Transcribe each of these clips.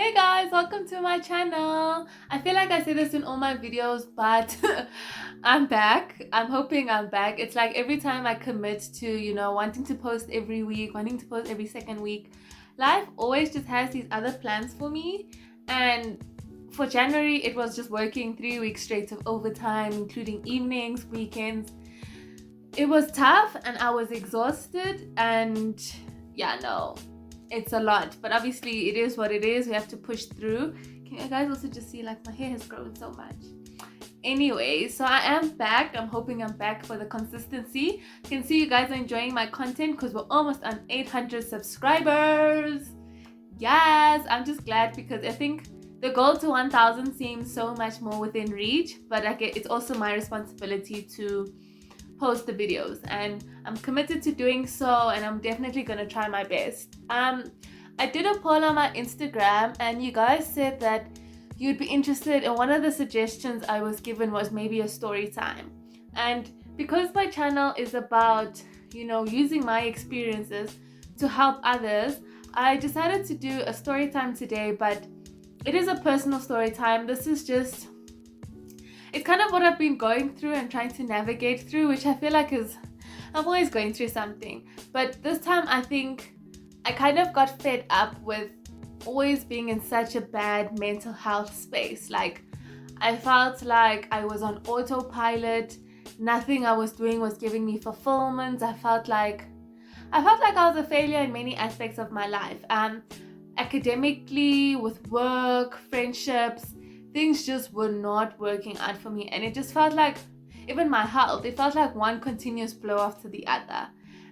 Hey guys, welcome to my channel. I feel like I say this in all my videos, but I'm back. I'm hoping I'm back. It's like every time I commit to, wanting to post every week, wanting to post every second week, life always just has these other plans for me. And for January, it was just working 3 weeks straight of overtime, including evenings, weekends. It was tough and I was exhausted, and yeah, no, it's a lot, but obviously it is what it is. We have to push through. Can you guys also just see like my hair has grown so much? Anyway, so I am back. I'm hoping I'm back for the consistency. I can see you guys are enjoying my content because we're almost on 800 subscribers. Yes, I'm just glad because I think the goal to 1000 seems so much more within reach, but it's also my responsibility to post the videos, and I'm committed to doing so, and I'm definitely gonna try my best. I did a poll on my Instagram and you guys said that you'd be interested, and one of the suggestions I was given was maybe a story time. And because my channel is about, using my experiences to help others, I decided to do a story time today, but it is a personal story time. This is just, it's kind of what I've been going through and trying to navigate through, which I feel like I'm always going through something. But this time I think I kind of got fed up with always being in such a bad mental health space. Like, I felt like I was on autopilot. Nothing I was doing was giving me fulfillment. I felt like I was a failure in many aspects of my life. Academically, with work, friendships, things just were not working out for me, and it just felt like, even my health, it felt like one continuous blow after the other.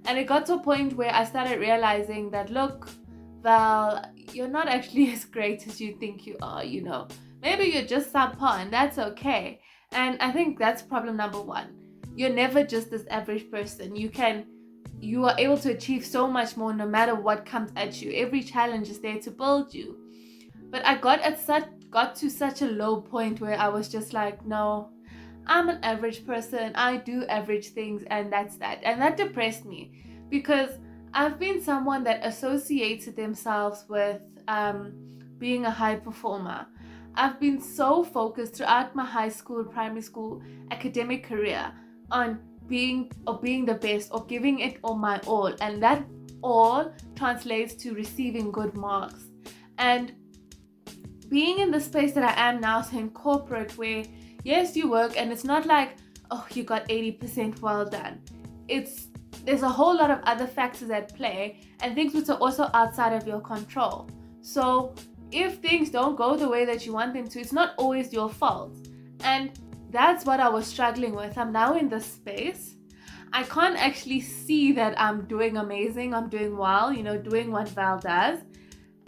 And it got to a point where I started realizing that, look, Val, you're not actually as great as you think you are. Maybe you're just subpar, and that's okay. And I think that's problem number one. You're never just this average person. You are able to achieve so much more no matter what comes at you. Every challenge is there to build you. But I got to such a low point where I was just like, no, I'm an average person. I do average things, and that's that. And that depressed me because I've been someone that associates themselves with being a high performer. I've been so focused throughout my high school, primary school, academic career on being the best, or giving it all my all. And that all translates to receiving good marks. And being in the space that I am now, so in corporate, where yes, you work and it's not like, oh, you got 80%, well done. There's a whole lot of other factors at play, and things which are also outside of your control. So if things don't go the way that you want them to, it's not always your fault. And that's what I was struggling with. I'm now in this space. I can't actually see that I'm doing amazing, I'm doing well, doing what Val does.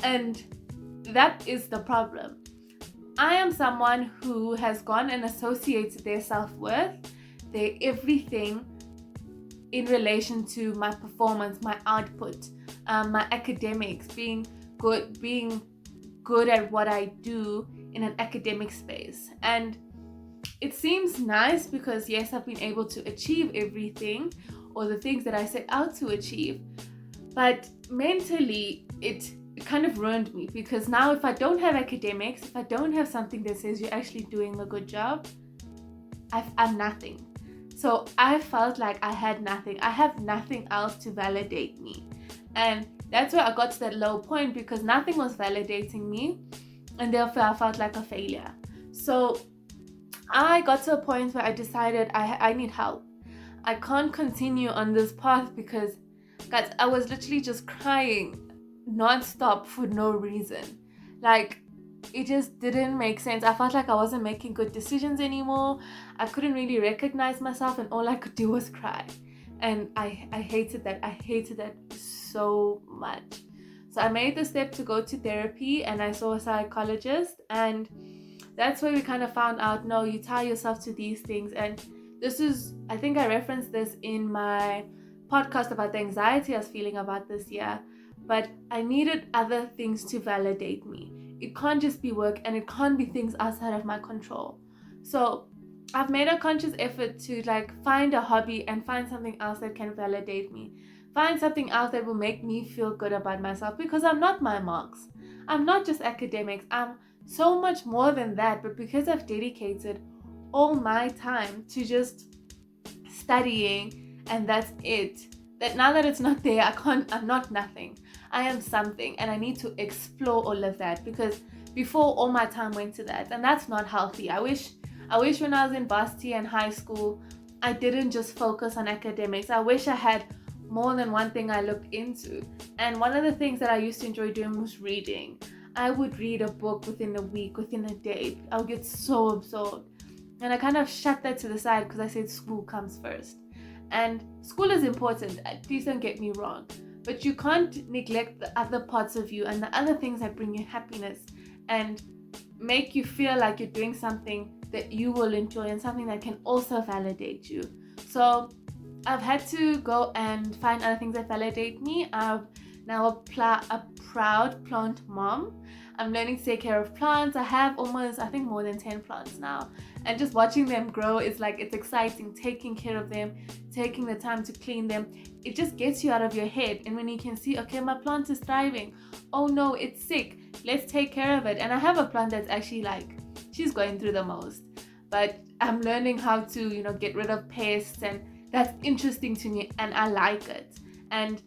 And that is the problem. I am someone who has gone and associated their self-worth, their everything, in relation to my performance, my output, my academics, being good at what I do in an academic space. And it seems nice because yes, I've been able to achieve everything, or the things that I set out to achieve, but mentally it kind of ruined me, because now if I don't have academics, if I don't have something that says you're actually doing a good job, I'm nothing. So I felt like I had nothing. I have nothing else to validate me. And that's where I got to that low point, because nothing was validating me, and therefore I felt like a failure. So I got to a point where I decided I need help. I can't continue on this path because, guys, I was literally just crying non-stop for no reason. Like, it just didn't make sense. I felt like I wasn't making good decisions anymore. I couldn't really recognize myself, and all I could do was cry. And I hated that. I hated that so much. So I made the step to go to therapy, and I saw a psychologist, and that's where we kind of found out, no, you tie yourself to these things. And this is, I think I referenced this in my podcast about the anxiety I was feeling about this year. But I needed other things to validate me. It can't just be work, and it can't be things outside of my control. So I've made a conscious effort to find a hobby and find something else that can validate me. Find something else that will make me feel good about myself, because I'm not my marks. I'm not just academics, I'm so much more than that. But because I've dedicated all my time to just studying and that's it, that now that it's not there, I'm not nothing. I am something, and I need to explore all of that, because before all my time went to that, and that's not healthy. I wish when I was in varsity and high school, I didn't just focus on academics. I wish I had more than one thing I looked into. And one of the things that I used to enjoy doing was reading. I would read a book within a week, within a day. I would get so absorbed. And I kind of shut that to the side because I said school comes first. And school is important, please don't get me wrong. But you can't neglect the other parts of you and the other things that bring you happiness and make you feel like you're doing something that you will enjoy and something that can also validate you. So I've had to go and find other things that validate me. I'm now a proud plant mom. I'm learning to take care of plants. I have almost, I think, more than 10 plants now. And just watching them grow is like, it's exciting. Taking care of them, taking the time to clean them, it just gets you out of your head. And when you can see, okay, my plant is thriving. Oh no, it's sick. Let's take care of it. And I have a plant that's actually like, she's going through the most. But I'm learning how to, get rid of pests, and that's interesting to me and I like it. And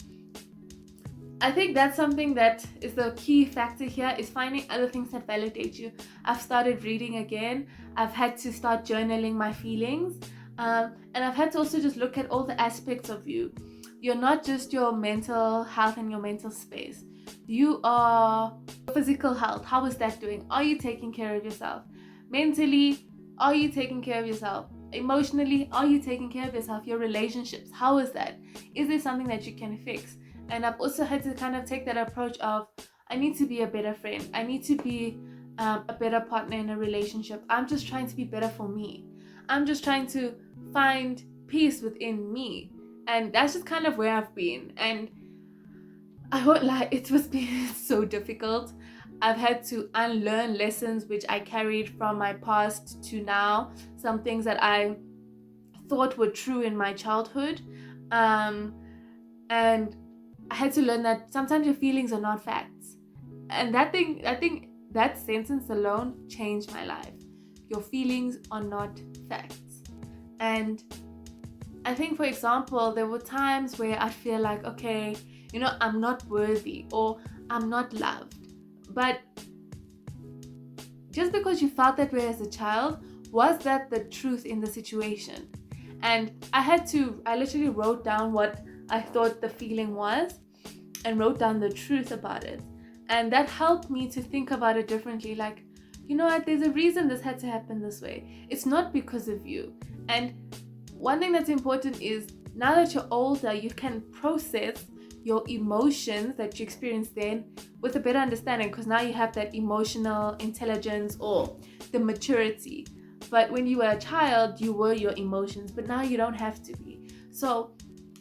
I think that's something that is the key factor here, is finding other things that validate you. I've started reading again. I've had to start journaling my feelings. And I've had to also just look at all the aspects of you. You're not just your mental health and your mental space. You are physical health. How is that doing? Are you taking care of yourself? Mentally, are you taking care of yourself? Emotionally, are you taking care of yourself? Your relationships, how is that? Is there something that you can fix? And I've also had to kind of take that approach of, I need to be a better friend. I need to be a better partner in a relationship. I'm just trying to be better for me. I'm just trying to find peace within me. And that's just kind of where I've been. And I won't lie, it was being so difficult. I've had to unlearn lessons which I carried from my past to now. Some things that I thought were true in my childhood. And I had to learn that sometimes your feelings are not facts. And I think that sentence alone changed my life. Your feelings are not facts. And I think, for example, there were times where I feel like, okay, I'm not worthy or I'm not loved. But just because you felt that way as a child, was that the truth in the situation? And I literally wrote down what I thought the feeling was and wrote down the truth about it. And that helped me to think about it differently. Like, what, there's a reason this had to happen this way. It's not because of you. And one thing that's important is, now that you're older, you can process your emotions that you experienced then with a better understanding, because now you have that emotional intelligence or the maturity. But when you were a child, you were your emotions, but now you don't have to be. So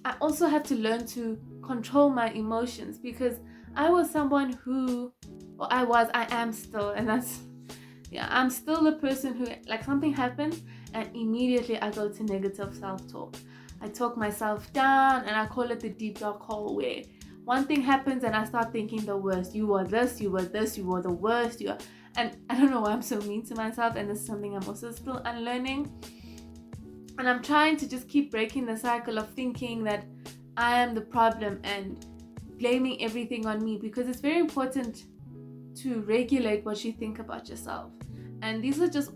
I also had to learn to control my emotions, because I was someone who, I am still, and I'm still the person who, like, something happens and immediately I go to negative self-talk. I talk myself down, and I call it the deep dark hole, where one thing happens and I start thinking the worst. You are this, you were this, you were the worst, and I don't know why I'm so mean to myself, and this is something I'm also still unlearning. And I'm trying to just keep breaking the cycle of thinking that I am the problem and blaming everything on me, because it's very important to regulate what you think about yourself. And these are just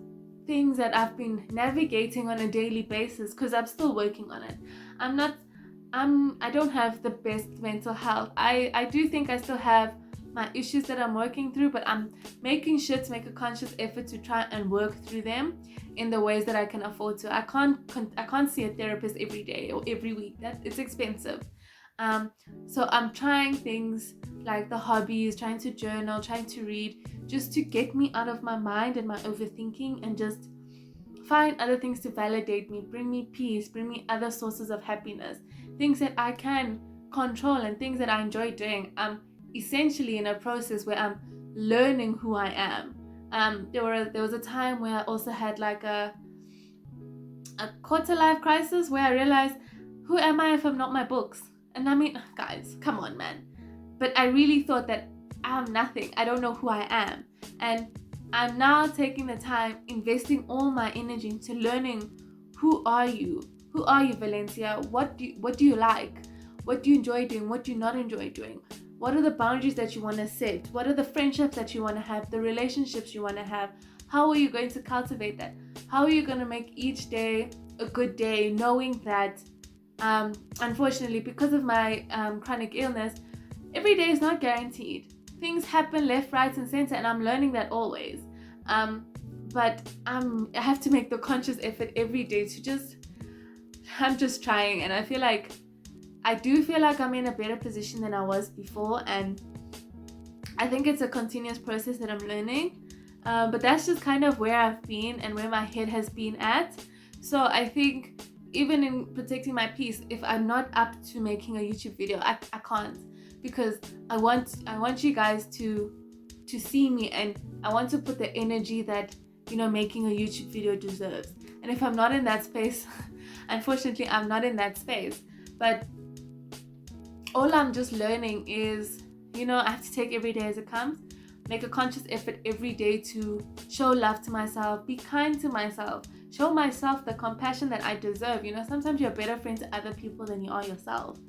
things that I've been navigating on a daily basis, because I'm still working on it. I don't have the best mental health. I do think I still have my issues that I'm working through, but I'm making sure to make a conscious effort to try and work through them in the ways that I can afford to. I can't see a therapist every day or every week. It's expensive. So I'm trying things like the hobbies, trying to journal, trying to read, just to get me out of my mind and my overthinking, and just find other things to validate me, bring me peace, bring me other sources of happiness, things that I can control and things that I enjoy doing. I'm essentially in a process where I'm learning who I am. There was a time where I also had like a quarter life crisis, where I realized, who am I if I'm not my books? And I mean, guys, come on, man. But I really thought that I'm nothing. I don't know who I am. And I'm now taking the time, investing all my energy into learning, who are you? Who are you, Valencia? What do you like? What do you enjoy doing? What do you not enjoy doing? What are the boundaries that you want to set? What are the friendships that you want to have? The relationships you want to have? How are you going to cultivate that? How are you going to make each day a good day, knowing that unfortunately, because of my chronic illness, every day is not guaranteed. Things happen left, right, and center, and I'm learning that always. But I have to make the conscious effort every day to I'm just trying, and I do feel like I'm in a better position than I was before, and I think it's a continuous process that I'm learning. But that's just kind of where I've been and where my head has been at. So I think even in protecting my peace, if I'm not up to making a YouTube video, I can't, because I want you guys to see me, and I want to put the energy that making a YouTube video deserves. And if I'm not in that space, unfortunately I'm not in that space. But all I'm just learning is I have to take every day as it comes, make a conscious effort every day to show love to myself, be kind to myself, show myself the compassion that I deserve. Sometimes you're a better friend to other people than you are yourself.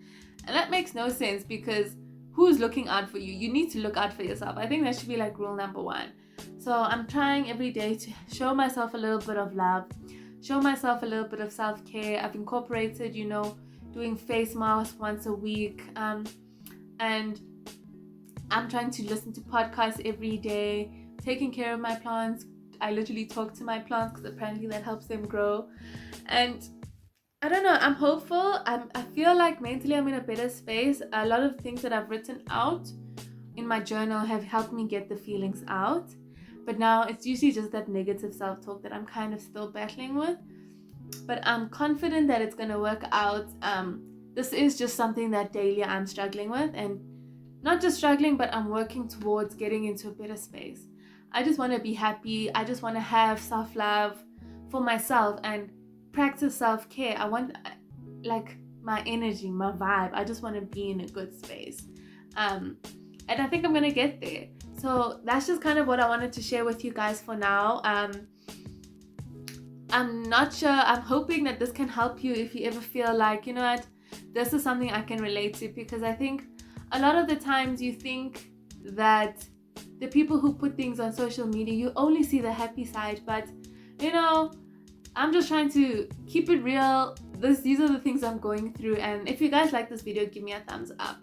And that makes no sense, because who's looking out for you? You need to look out for yourself. I think that should be like rule number one. So I'm trying every day to show myself a little bit of love, show myself a little bit of self-care. I've incorporated, doing face masks once a week. And I'm trying to listen to podcasts every day, taking care of my plants. I literally talk to my plants because apparently that helps them grow. And I don't know, I'm hopeful. I feel like mentally I'm in a better space. A lot of things that I've written out in my journal have helped me get the feelings out. But now it's usually just that negative self-talk that I'm kind of still battling with. But I'm confident that it's going to work out. This is just something that daily I'm struggling with. And not just struggling, but I'm working towards getting into a better space. I just want to be happy. I just want to have self-love for myself and practice self-care. I want my energy, my vibe. I just want to be in a good space. And I think I'm going to get there. So that's just kind of what I wanted to share with you guys for now. I'm not sure. I'm hoping that this can help you if you ever feel like, this is something I can relate to, because I think a lot of the times you think that the people who put things on social media, you only see the happy side, but I'm just trying to keep it real. These are the things I'm going through, and if you guys like this video, give me a thumbs up.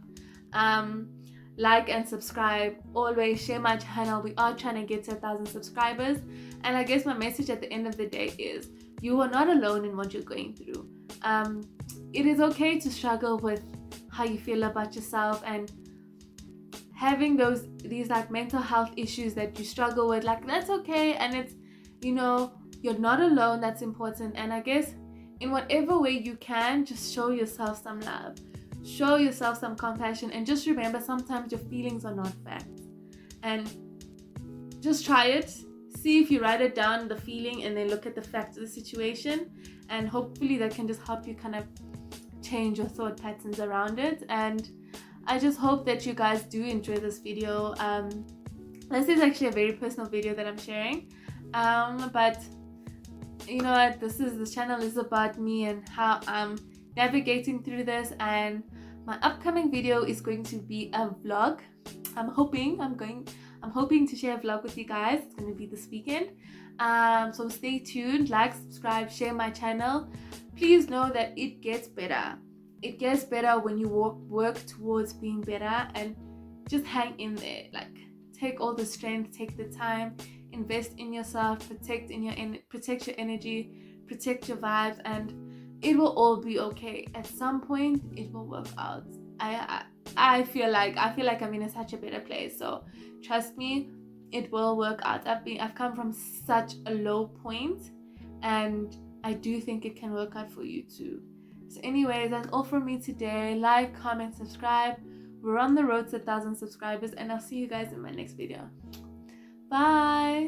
Like and subscribe. Always share my channel. We are trying to get to 1,000 subscribers, and I guess my message at the end of the day is you are not alone in what you're going through. It is okay to struggle with how you feel about yourself, and having these mental health issues that you struggle with, that's okay. And it's you're not alone. That's important. And I guess in whatever way you can, just show yourself some love, show yourself some compassion, and just remember, sometimes your feelings are not facts. And just try it. See if you write it down, the feeling, and then look at the facts of the situation, and hopefully that can just help you kind of change your thought patterns around it. And I just hope that you guys do enjoy this video. This is actually a very personal video that I'm sharing, but you know what, this channel is about me and how I'm navigating through this. And my upcoming video is going to be a vlog. I'm hoping to share a vlog with you guys. It's going to be this weekend. So stay tuned, like, subscribe, share my channel. Please know that it gets better. It gets better when you work towards being better, and just hang in there. Take all the strength, take the time, invest in yourself, protect your energy, protect your vibes, and it will all be okay. At some point, it will work out. I feel like I'm in such a better place. So trust me, it will work out. I've come from such a low point, and I do think it can work out for you too. So anyways, that's all from me today. Like, comment, subscribe. We're on the road to 1,000 subscribers, and I'll see you guys in my next video. Bye.